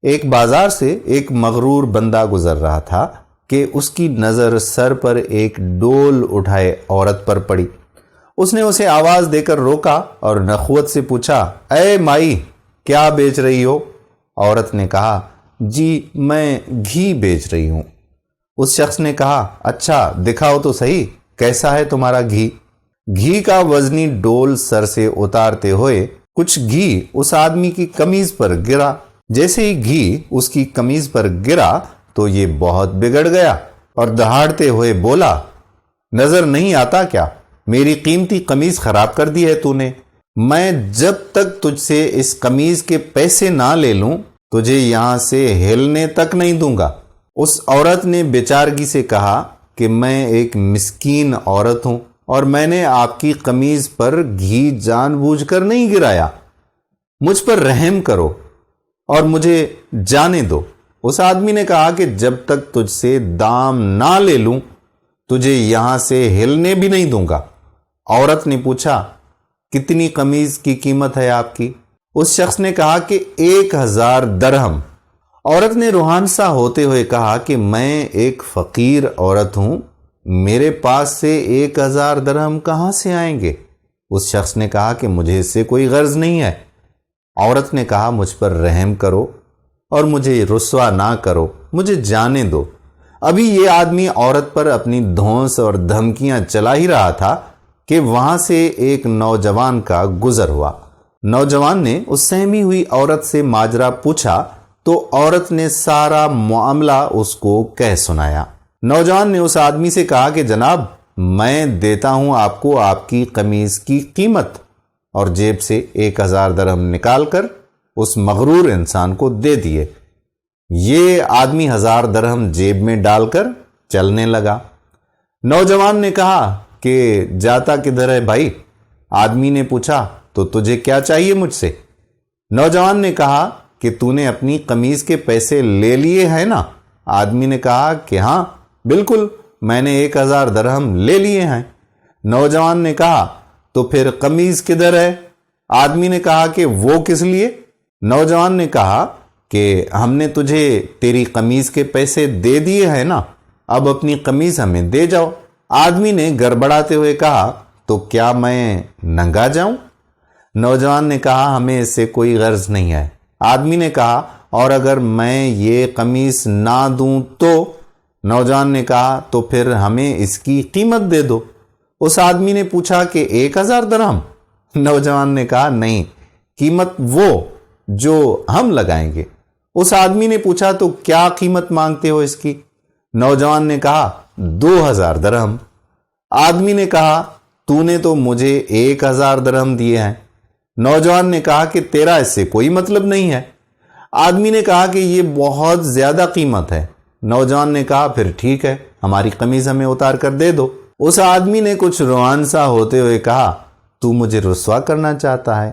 ایک بازار سے ایک مغرور بندہ گزر رہا تھا کہ اس کی نظر سر پر ایک ڈول اٹھائے عورت پر پڑی۔ اس نے اسے آواز دے کر روکا اور نخوت سے پوچھا، اے مائی، کیا بیچ رہی ہو؟ عورت نے کہا، جی میں گھی بیچ رہی ہوں۔ اس شخص نے کہا، اچھا دکھاؤ تو صحیح، کیسا ہے تمہارا گھی؟ گھی کا وزنی ڈول سر سے اتارتے ہوئے کچھ گھی اس آدمی کی قمیض پر گرا۔ جیسے ہی گھی اس کی قمیض پر گرا تو یہ بہت بگڑ گیا اور دہاڑتے ہوئے بولا، نظر نہیں آتا کیا؟ میری قیمتی قمیض خراب کر دی ہے تو نے۔ میں جب تک تجھ سے اس قمیض کے پیسے نہ لے لوں تجھے یہاں سے ہلنے تک نہیں دوں گا۔ اس عورت نے بیچارگی سے کہا کہ میں ایک مسکین عورت ہوں اور میں نے آپ کی قمیض پر گھی جان بوجھ کر نہیں گرایا، مجھ پر رحم کرو اور مجھے جانے دو۔ اس آدمی نے کہا کہ جب تک تجھ سے دام نہ لے لوں تجھے یہاں سے ہلنے بھی نہیں دوں گا۔ عورت نے پوچھا، کتنی قمیض کی قیمت ہے آپ کی؟ اس شخص نے کہا کہ 1000 درہم۔ عورت نے روحان سا ہوتے ہوئے کہا کہ میں ایک فقیر عورت ہوں، میرے پاس سے 1000 درہم کہاں سے آئیں گے؟ اس شخص نے کہا کہ مجھے اس سے کوئی غرض نہیں ہے۔ عورت نے کہا، مجھ پر رحم کرو اور مجھے رسوا نہ کرو، مجھے جانے دو۔ ابھی یہ آدمی عورت پر اپنی دھونس اور دھمکیاں چلا ہی رہا تھا کہ وہاں سے ایک نوجوان کا گزر ہوا۔ نوجوان نے اس سہمی ہوئی عورت سے ماجرا پوچھا تو عورت نے سارا معاملہ اس کو کہہ سنایا۔ نوجوان نے اس آدمی سے کہا کہ جناب، میں دیتا ہوں آپ کو آپ کی قمیض کی قیمت، اور جیب سے 1000 درہم نکال کر اس مغرور انسان کو دے دیے۔ یہ آدمی 1000 درہم جیب میں ڈال کر چلنے لگا۔ نوجوان نے کہا کہ جاتا کدھر ہے بھائی؟ آدمی نے پوچھا، تو تجھے کیا چاہیے مجھ سے؟ نوجوان نے کہا کہ تو نے اپنی قمیض کے پیسے لے لیے ہیں نا؟ آدمی نے کہا کہ ہاں بالکل، میں نے 1000 درہم لے لیے ہیں۔ نوجوان نے کہا، تو پھر قمیض کدھر ہے؟ آدمی نے کہا کہ وہ کس لیے؟ نوجوان نے کہا کہ ہم نے تجھے تیری قمیض کے پیسے دے دیے ہیں نا، اب اپنی قمیض ہمیں دے جاؤ۔ آدمی نے گڑبڑاتے ہوئے کہا، تو کیا میں ننگا جاؤں؟ نوجوان نے کہا، ہمیں اس سے کوئی غرض نہیں ہے۔ آدمی نے کہا، اور اگر میں یہ قمیض نہ دوں تو؟ نوجوان نے کہا، تو پھر ہمیں اس کی قیمت دے دو۔ اس آدمی نے پوچھا کہ 1000 درہم؟ نوجوان نے کہا، نہیں، قیمت وہ جو ہم لگائیں گے۔ اس آدمی نے پوچھا، تو کیا قیمت مانگتے ہو اس کی؟ نوجوان نے کہا، 2000 درہم۔ آدمی نے کہا، تو نے تو مجھے 1000 درہم دیے ہیں۔ نوجوان نے کہا کہ تیرا اس سے کوئی مطلب نہیں ہے۔ آدمی نے کہا کہ یہ بہت زیادہ قیمت ہے۔ نوجوان نے کہا، پھر ٹھیک ہے، ہماری قمیض ہمیں اتار کر دے دو۔ اس آدمی نے کچھ روحان سا ہوتے ہوئے کہا، تو مجھے رسوا کرنا چاہتا ہے؟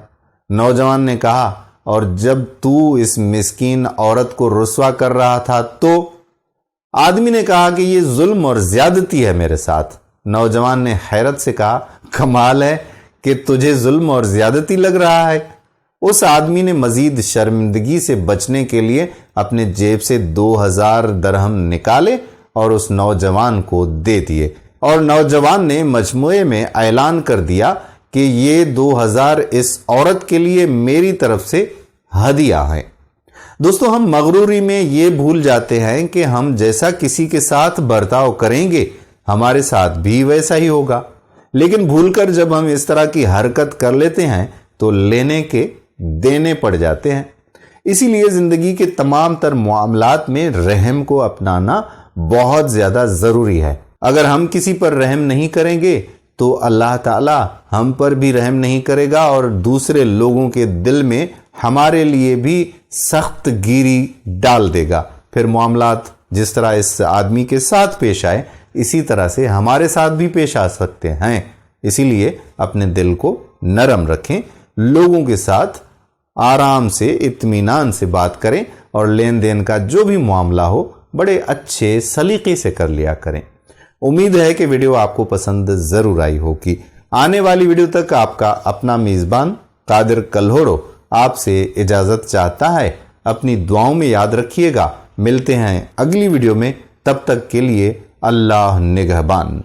نوجوان نے کہا، اور جب تو اس مسکین عورت کو رسوا کر رہا تھا تو؟ آدمی نے کہا کہ یہ ظلم اور زیادتی ہے میرے ساتھ۔ نوجوان نے حیرت سے کہا، کمال ہے کہ تجھے ظلم اور زیادتی لگ رہا ہے۔ اس آدمی نے مزید شرمندگی سے بچنے کے لیے اپنے جیب سے 2000 درہم نکالے اور اس نوجوان کو دے دیے، اور نوجوان نے مجموعے میں اعلان کر دیا کہ یہ 2000 اس عورت کے لیے میری طرف سے ہدیہ ہیں۔ دوستو، ہم مغروری میں یہ بھول جاتے ہیں کہ ہم جیسا کسی کے ساتھ برتاؤ کریں گے ہمارے ساتھ بھی ویسا ہی ہوگا، لیکن بھول کر جب ہم اس طرح کی حرکت کر لیتے ہیں تو لینے کے دینے پڑ جاتے ہیں۔ اسی لیے زندگی کے تمام تر معاملات میں رحم کو اپنانا بہت زیادہ ضروری ہے۔ اگر ہم کسی پر رحم نہیں کریں گے تو اللہ تعالی ہم پر بھی رحم نہیں کرے گا، اور دوسرے لوگوں کے دل میں ہمارے لیے بھی سخت گیری ڈال دے گا۔ پھر معاملات جس طرح اس آدمی کے ساتھ پیش آئے اسی طرح سے ہمارے ساتھ بھی پیش آ سکتے ہیں۔ اسی لیے اپنے دل کو نرم رکھیں، لوگوں کے ساتھ آرام سے اطمینان سے بات کریں، اور لین دین کا جو بھی معاملہ ہو بڑے اچھے سلیقے سے کر لیا کریں۔ امید ہے کہ ویڈیو آپ کو پسند ضرور آئی ہوگی۔ آنے والی ویڈیو تک آپ کا اپنا میزبان قادر کلہوڑو آپ سے اجازت چاہتا ہے۔ اپنی دعاؤں میں یاد رکھیے گا۔ ملتے ہیں اگلی ویڈیو میں، تب تک کے لیے اللہ نگہبان۔